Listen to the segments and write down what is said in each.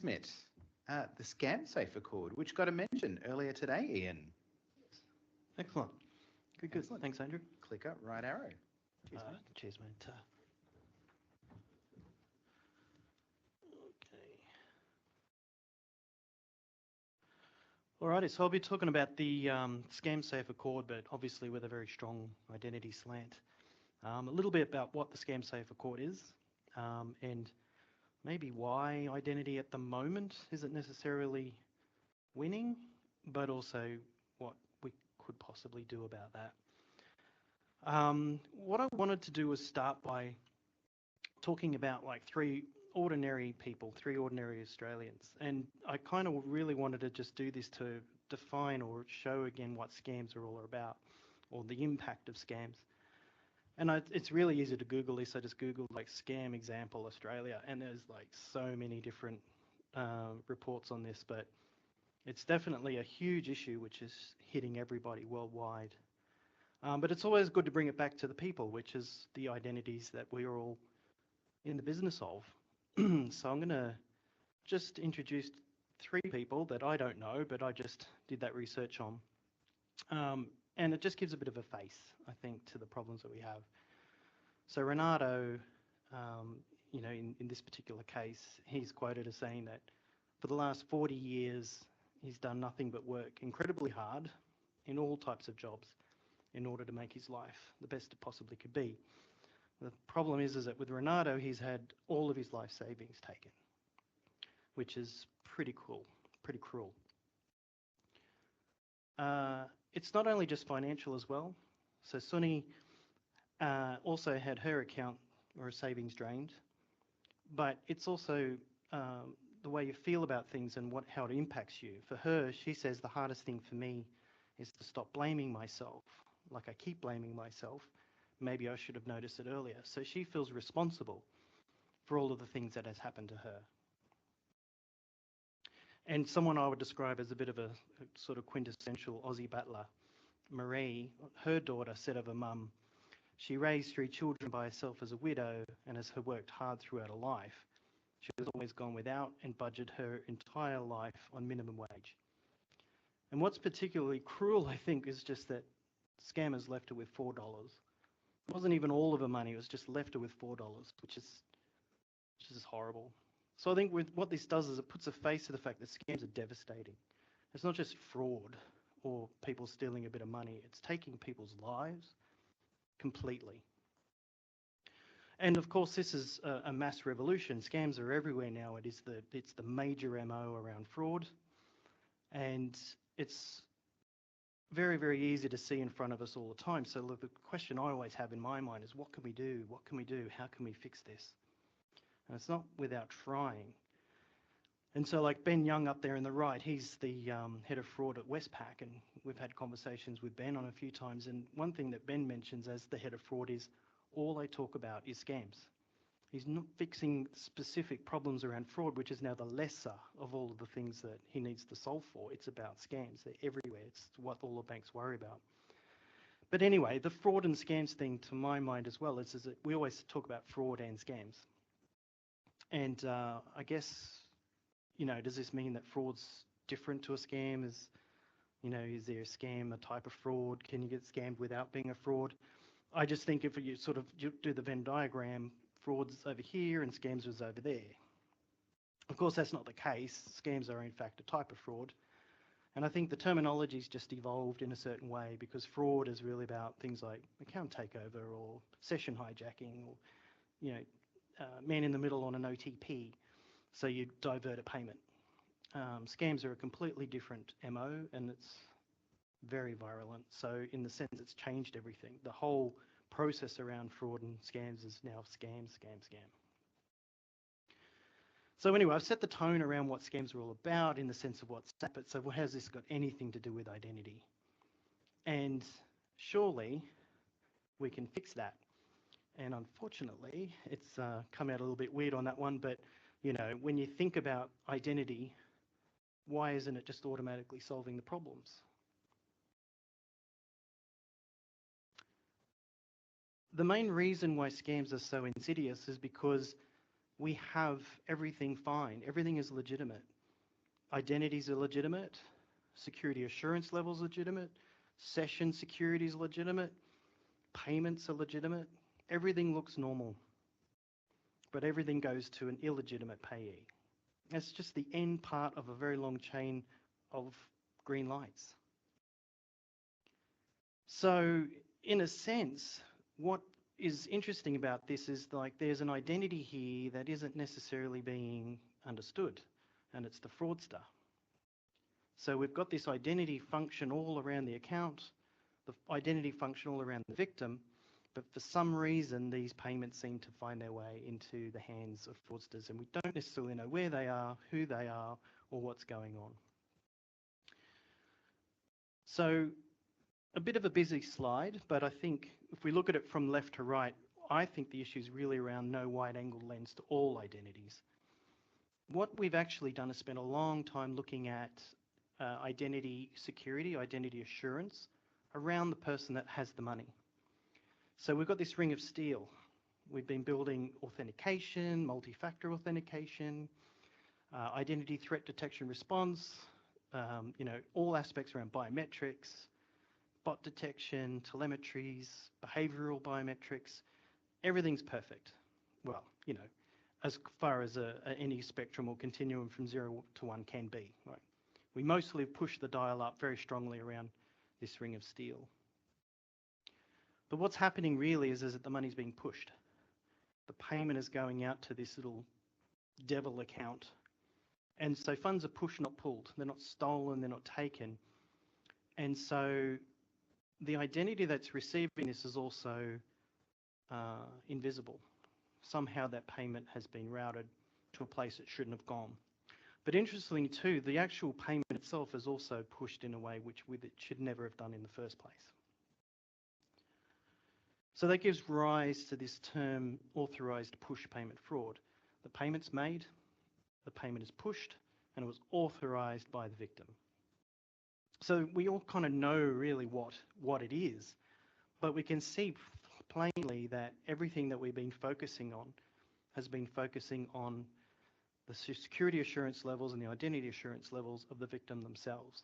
transmit the scam safer cord, which got a mention earlier today, Ian. Excellent. Good. Excellent. Thanks, Andrew. Clicker, right arrow. Cheers, mate. Cheers, mate. Okay. Alrighty, so I'll be talking about the scam safer cord, but obviously with a very strong identity slant. A little bit about what the scam safer cord is, and maybe why identity at the moment isn't necessarily winning, but also what we could possibly do about that. What I wanted to do was start by talking about like three ordinary people, three ordinary Australians. And I kind of really wanted to just do this to define or show again what scams are all about, or the impact of scams. And it's really easy to Google this. I just Googled like scam example Australia, and there's like so many different reports on this, but it's definitely a huge issue which is hitting everybody worldwide. But it's always good to bring it back to the people, which is the identities that we are all in the business of. So I'm going to just introduce three people that I don't know, but I just did that research on. And it just gives a bit of a face, I think, to the problems that we have. So Renato, in this particular case, he's quoted as saying that for the last 40 years, he's done nothing but work incredibly hard in all types of jobs in order to make his life the best it possibly could be. The problem is that with Renato, he's had all of his life savings taken, which is pretty cruel. It's not only just financial as well. So Sunny also had her account or her savings drained, but it's also the way you feel about things and how it impacts you. For her, she says the hardest thing for me is to stop blaming myself. Like I keep blaming myself. Maybe I should have noticed it earlier. So she feels responsible for all of the things that has happened to her. And someone I would describe as a bit of a sort of quintessential Aussie battler, Marie, her daughter said of her mum, she raised 3 children by herself as a widow and has worked hard throughout her life. She has always gone without and budgeted her entire life on minimum wage. And what's particularly cruel, I think, is just that scammers left her with $4. It wasn't even all of her money, it was just left her with $4, which is horrible. So I think with what this does is it puts a face to the fact that scams are devastating. It's not just fraud or people stealing a bit of money, it's taking people's lives completely. And of course, this is a mass revolution. Scams are everywhere now. It's the major MO around fraud. And it's very, very easy to see in front of us all the time. So look, the question I always have in my mind is, what can we do? What can we do? How can we fix this? And it's not without trying. And so like Ben Young up there in the right, he's the head of fraud at Westpac, and we've had conversations with Ben on a few times. And one thing that Ben mentions as the head of fraud is all they talk about is scams. He's not fixing specific problems around fraud, which is now the lesser of all of the things that he needs to solve for. It's about scams. They're everywhere. It's what all the banks worry about. But anyway, the fraud and scams thing, to my mind as well, is that we always talk about fraud and scams. And I guess, does this mean that fraud's different to a scam? Is there a scam, a type of fraud? Can you get scammed without being a fraud? I just think if you sort of do the Venn diagram, fraud's over here and scams was over there. Of course, that's not the case. Scams are in fact a type of fraud. And I think the terminology's just evolved in a certain way, because fraud is really about things like account takeover or session hijacking or, man in the middle on an OTP. So you divert a payment. Scams are a completely different MO, and it's very virulent. So in the sense, it's changed everything. The whole process around fraud and scams is now scam. So anyway, I've set the tone around what scams are all about in the sense of what's happened. So has this got anything to do with identity? And surely we can fix that. And unfortunately, it's come out a little bit weird on that one, but when you think about identity, why isn't it just automatically solving the problems? The main reason why scams are so insidious is because we have everything fine. Everything is legitimate. Identities are legitimate. Security assurance levels legitimate. Session security is legitimate. Payments are legitimate. Everything looks normal. But everything goes to an illegitimate payee. That's just the end part of a very long chain of green lights. So, in a sense, what is interesting about this is like there's an identity here that isn't necessarily being understood, and it's the fraudster. So we've got this identity function all around the account, the identity function all around the victim, but for some reason these payments seem to find their way into the hands of fraudsters, and we don't necessarily know where they are, who they are, or what's going on. So a bit of a busy slide, but I think if we look at it from left to right, I think the issue is really around no wide-angle lens to all identities. What we've actually done is spent a long time looking at identity security, identity assurance around the person that has the money. So we've got this ring of steel. We've been building authentication, multi-factor authentication, identity threat detection response, all aspects around biometrics, bot detection, telemetries, behavioral biometrics. Everything's perfect. Well, as far as any spectrum or continuum from 0 to 1 can be. Right? We mostly push the dial up very strongly around this ring of steel. But what's happening really is that the money's being pushed. The payment is going out to this little devil account. And so funds are pushed, not pulled. They're not stolen, they're not taken. And so the identity that's receiving this is also invisible. Somehow that payment has been routed to a place it shouldn't have gone. But interestingly too, the actual payment itself is also pushed in a way which it should never have done in the first place. So that gives rise to this term authorised push payment fraud. The payment's made, the payment is pushed, and it was authorised by the victim. So we all kind of know really what it is, but we can see plainly that everything that we've been focusing on has been focusing on the security assurance levels and the identity assurance levels of the victim themselves.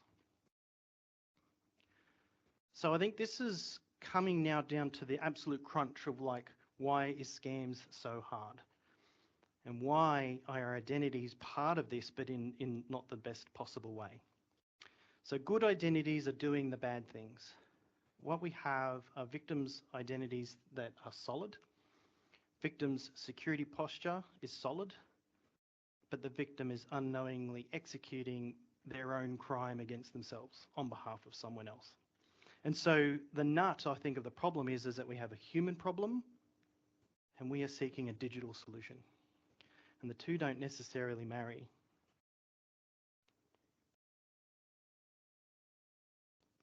So I think this is coming now down to the absolute crunch of why is scams so hard? And why are our identities part of this, but in not the best possible way? So good identities are doing the bad things. What we have are victims' identities that are solid. Victims' security posture is solid, but the victim is unknowingly executing their own crime against themselves on behalf of someone else. And so the nut, I think, of the problem is that we have a human problem and we are seeking a digital solution. And the two don't necessarily marry.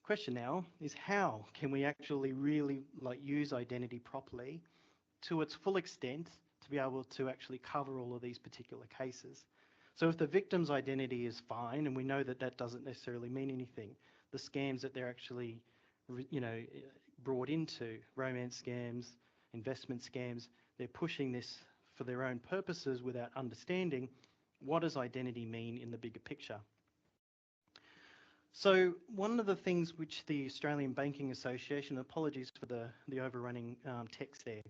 Question now is how can we actually really use identity properly to its full extent to be able to actually cover all of these particular cases? So if the victim's identity is fine, and we know that that doesn't necessarily mean anything, the scams that they're actually brought into, romance scams, investment scams, they're pushing this for their own purposes without understanding what does identity mean in the bigger picture. So one of the things which the Australian Banking Association, apologies for the overrunning text there,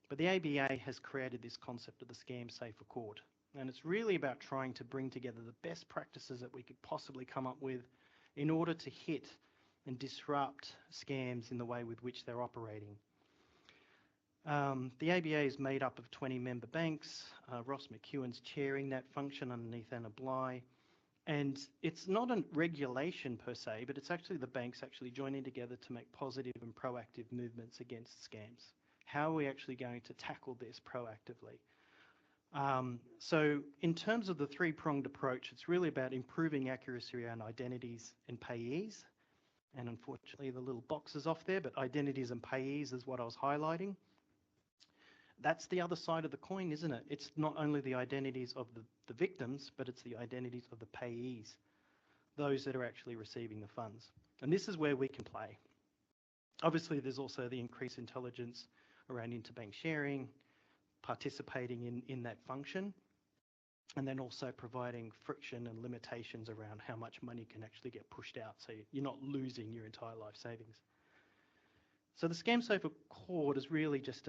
but the ABA has created this concept of the Scam Safe Accord. And it's really about trying to bring together the best practices that we could possibly come up with in order to hit and disrupt scams in the way with which they're operating. The ABA is made up of 20 member banks. Ross McEwen's chairing that function underneath Anna Bligh. And it's not a regulation per se, but it's actually the banks actually joining together to make positive and proactive movements against scams. How are we actually going to tackle this proactively? So in terms of the three-pronged approach, it's really about improving accuracy around identities and payees. And unfortunately, the little box is off there, but identities and payees is what I was highlighting. That's the other side of the coin, isn't it? It's not only the identities of the victims, but it's the identities of the payees, those that are actually receiving the funds. And this is where we can play. Obviously, there's also the increased intelligence around interbank sharing, participating in that function, and then also providing friction and limitations around how much money can actually get pushed out, so you're not losing your entire life savings. So the Scam Safer Accord is really just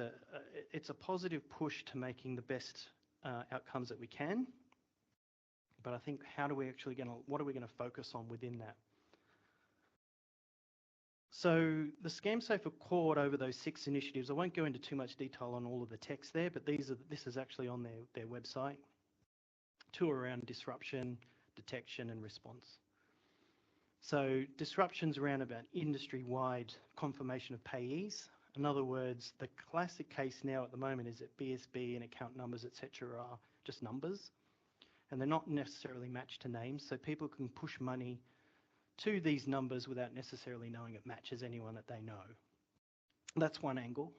it's a positive push to making the best outcomes that we can. But I think what are we going to focus on within that? So the Scam Safer Accord, over those 6 initiatives, I won't go into too much detail on all of the text there, but this is actually on their website. 2 around disruption, detection and response. So disruptions around about industry-wide confirmation of payees. In other words, the classic case now at the moment is that BSB and account numbers, etc., are just numbers, and they're not necessarily matched to names, so people can push money to these numbers without necessarily knowing it matches anyone that they know. That's one angle.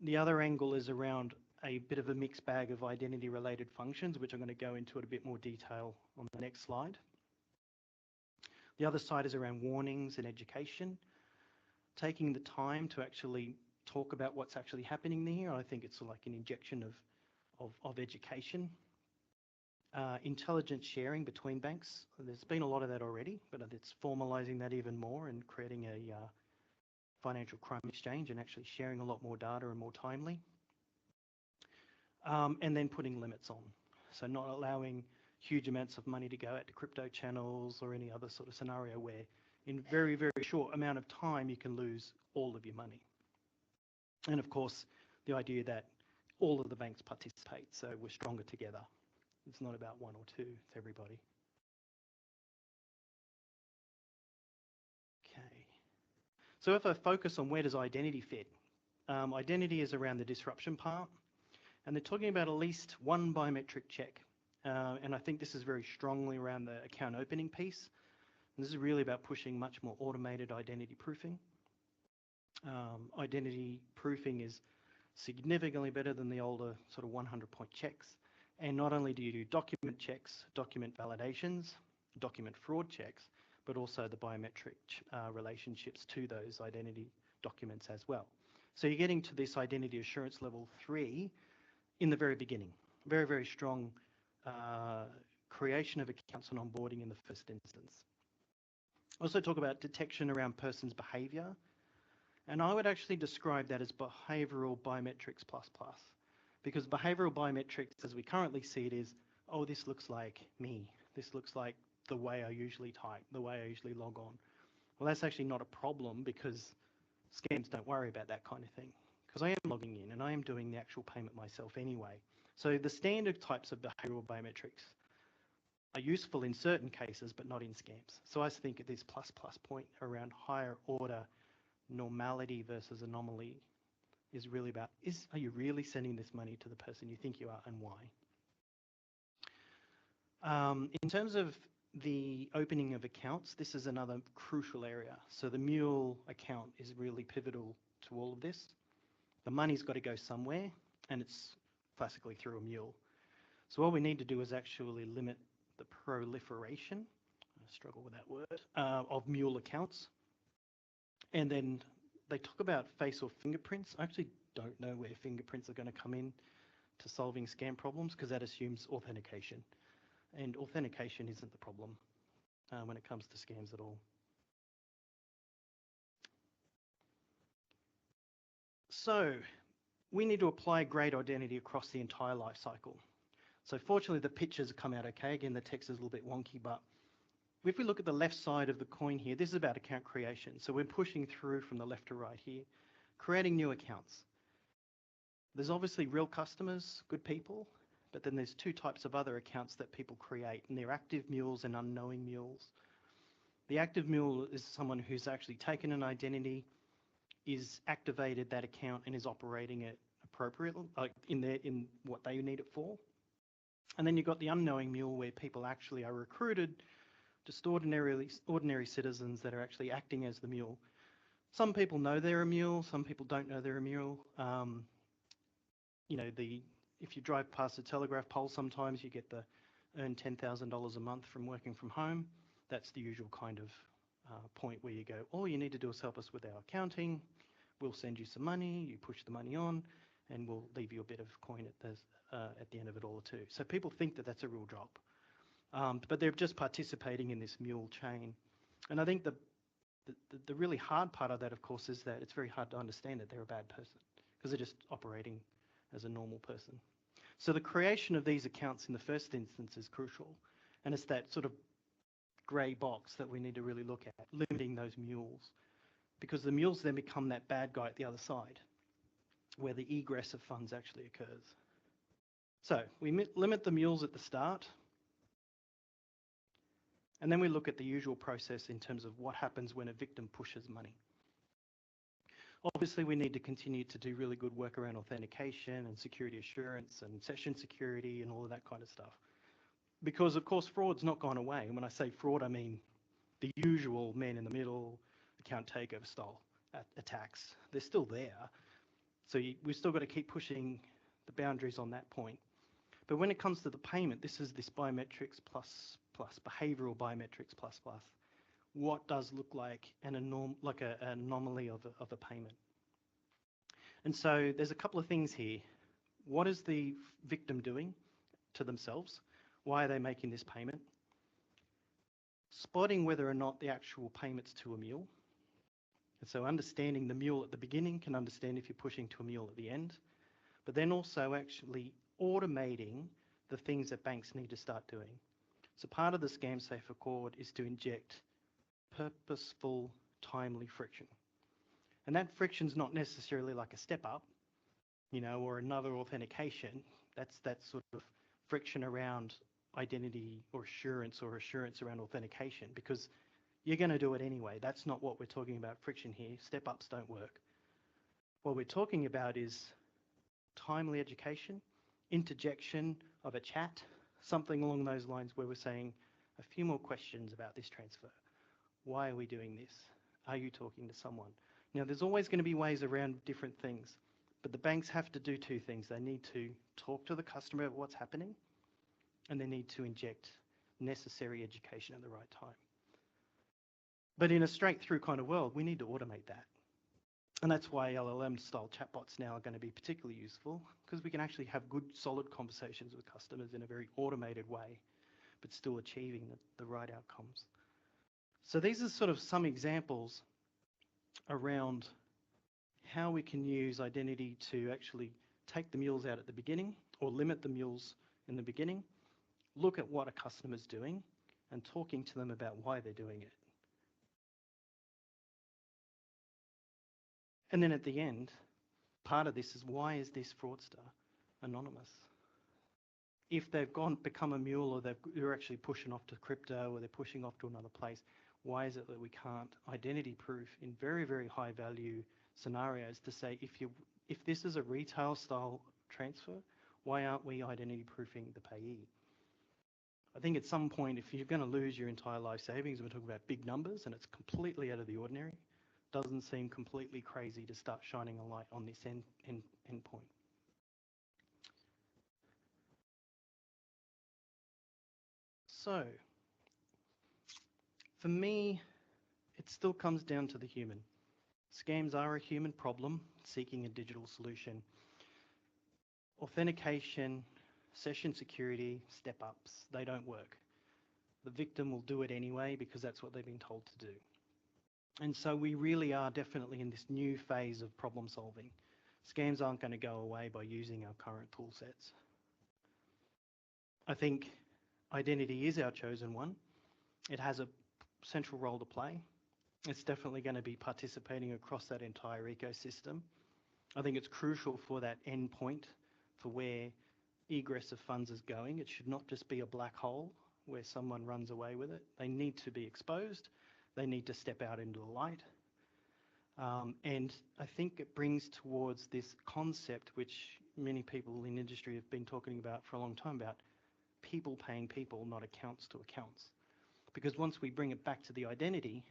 The other angle is around a bit of a mixed bag of identity-related functions, which I'm going to go into in a bit more detail on the next slide. The other side is around warnings and education, taking the time to actually talk about what's actually happening there. I think it's like an injection of education. Intelligence sharing between banks. There's been a lot of that already, but it's formalising that even more and creating a financial crime exchange and actually sharing a lot more data and more timely. And then putting limits on. So not allowing huge amounts of money to go out to crypto channels or any other sort of scenario where in very, very short amount of time you can lose all of your money. And of course, the idea that all of the banks participate, so we're stronger together. It's not about one or two, it's everybody. Okay. So if I focus on where does identity fit? Identity is around the disruption part, and they're talking about at least one biometric check. And I think this is very strongly around the account opening piece. And this is really about pushing much more automated identity proofing. Identity proofing is significantly better than the older sort of 100-point checks. And not only do you do document checks, document validations, document fraud checks, but also the biometric relationships to those identity documents as well. So you're getting to this identity assurance level 3 in the very beginning. Very, very strong creation of accounts and onboarding in the first instance. Also talk about detection around person's behaviour, and I would actually describe that as behavioural biometrics plus plus, because behavioural biometrics as we currently see it is, oh, this looks like me, this looks like the way I usually type, the way I usually log on. Well, that's actually not a problem because scams don't worry about that kind of thing, because I am logging in and I am doing the actual payment myself anyway. So the standard types of behavioural biometrics are useful in certain cases, but not in scams. So I think at this plus point around higher order normality versus anomaly is really about, are you really sending this money to the person you think you are, and why? In terms of the opening of accounts, this is another crucial area. So the mule account is really pivotal to all of this. The money's got to go somewhere, and it's classically through a mule. So what we need to do is actually limit the proliferation, I struggle with that word, of mule accounts. And then they talk about face or fingerprints. I actually don't know where fingerprints are going to come in to solving scam problems, because that assumes authentication. And authentication isn't the problem when it comes to scams at all. So we need to apply great identity across the entire life cycle. So fortunately, the pictures come out okay. Again, the text is a little bit wonky, but if we look at the left side of the coin here, this is about account creation. So we're pushing through from the left to right here, creating new accounts. There's obviously real customers, good people, but then there's 2 types of other accounts that people create, and they're active mules and unknowing mules. The active mule is someone who's actually taken an identity, is activated that account and is operating it appropriately, like in what they need it for. And then you've got the unknowing mule, where people actually are recruited, just ordinary citizens that are actually acting as the mule. Some people know they're a mule, some people don't know they're a mule. You know, if you drive past a telegraph pole, sometimes you get the earn $10,000 a month from working from home. That's the usual kind of point where you go, all you need to do is help us with our accounting, we'll send you some money, you push the money on, and we'll leave you a bit of coin at the end of it all too. So people think that that's a real job, but they're just participating in this mule chain. And I think the really hard part of that, of course, is that it's very hard to understand that they're a bad person because they're just operating as a normal person. So the creation of these accounts in the first instance is crucial, and it's that sort of grey box that we need to really look at, limiting those mules, because the mules then become that bad guy at the other side, where the egress of funds actually occurs. So we limit the mules at the start, and then we look at the usual process in terms of what happens when a victim pushes money. Obviously, we need to continue to do really good work around authentication and security assurance and session security and all of that kind of stuff. Because, of course, fraud's not gone away. And when I say fraud, I mean the usual man in the middle, account takeover style attacks. They're still there. So we've still got to keep pushing the boundaries on that point. But when it comes to the payment, this is this biometrics plus behavioural biometrics plus. What does look like an anomaly of a payment? And so there's a couple of things here. What is the victim doing to themselves? Why are they making this payment? Spotting whether or not the actual payment's to a mule. And so understanding the mule at the beginning can understand if you're pushing to a mule at the end. But then also actually automating the things that banks need to start doing. So part of the Scam Safe Accord is to inject purposeful, timely friction. And that friction's not necessarily like a step up, or another authentication. That's that sort of friction around identity or assurance around authentication, because you're going to do it anyway. That's not what we're talking about friction here. Step ups don't work. What we're talking about is timely education, interjection of a chat, something along those lines where we're saying a few more questions about this transfer. Why are we doing this? Are you talking to someone? Now, there's always going to be ways around different things, but the banks have to do two things. They need to talk to the customer about what's happening, and they need to inject necessary education at the right time. But in a straight-through kind of world, we need to automate that. And that's why LLM-style chatbots now are going to be particularly useful, because we can actually have good, solid conversations with customers in a very automated way, but still achieving the right outcomes. So these are sort of some examples around how we can use identity to actually take the mules out at the beginning or limit the mules in the beginning, look at what a customer's doing and talking to them about why they're doing it. And then at the end, part of this is, why is this fraudster anonymous? If they've become a mule, or they're actually pushing off to crypto, or they're pushing off to another place, why is it that we can't identity proof in very, very high value scenarios to say, if this is a retail style transfer, why aren't we identity proofing the payee? I think at some point, if you're going to lose your entire life savings, we're talking about big numbers and it's completely out of the ordinary, doesn't seem completely crazy to start shining a light on this end point. So, for me, it still comes down to the human. Scams are a human problem seeking a digital solution. Authentication, session security, step-ups, they don't work. The victim will do it anyway because that's what they've been told to do. And so we really are definitely in this new phase of problem solving. Scams aren't going to go away by using our current tool sets. I think identity is our chosen one. It has a central role to play. It's definitely going to be participating across that entire ecosystem. I think it's crucial for that endpoint, for where egress of funds is going. It should not just be a black hole where someone runs away with it. They need to be exposed. They need to step out into the light. And I think it brings towards this concept, which many people in industry have been talking about for a long time, about people paying people, not accounts to accounts. Because once we bring it back to the identity,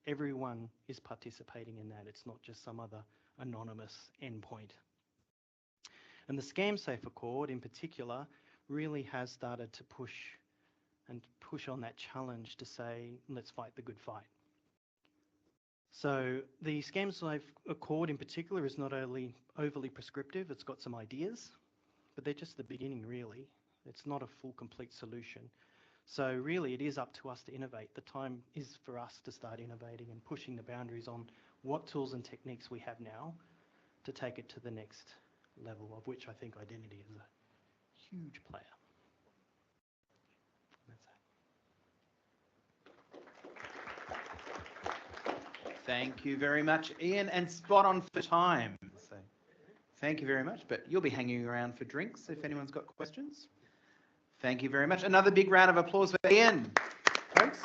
everyone is participating in that. It's not just some other anonymous endpoint. And the Scam Safe Accord in particular really has started to push on that challenge to say, let's fight the good fight. So the Scam Safe Accord in particular is not only overly prescriptive, it's got some ideas, but they're just the beginning really. It's not a full complete solution. So really it is up to us to innovate. The time is for us to start innovating and pushing the boundaries on what tools and techniques we have now to take it to the next level, of which I think identity is a huge player. Thank you very much, Ian, and spot on for time. So thank you very much, but you'll be hanging around for drinks if anyone's got questions. Thank you very much. Another big round of applause for Ian, folks.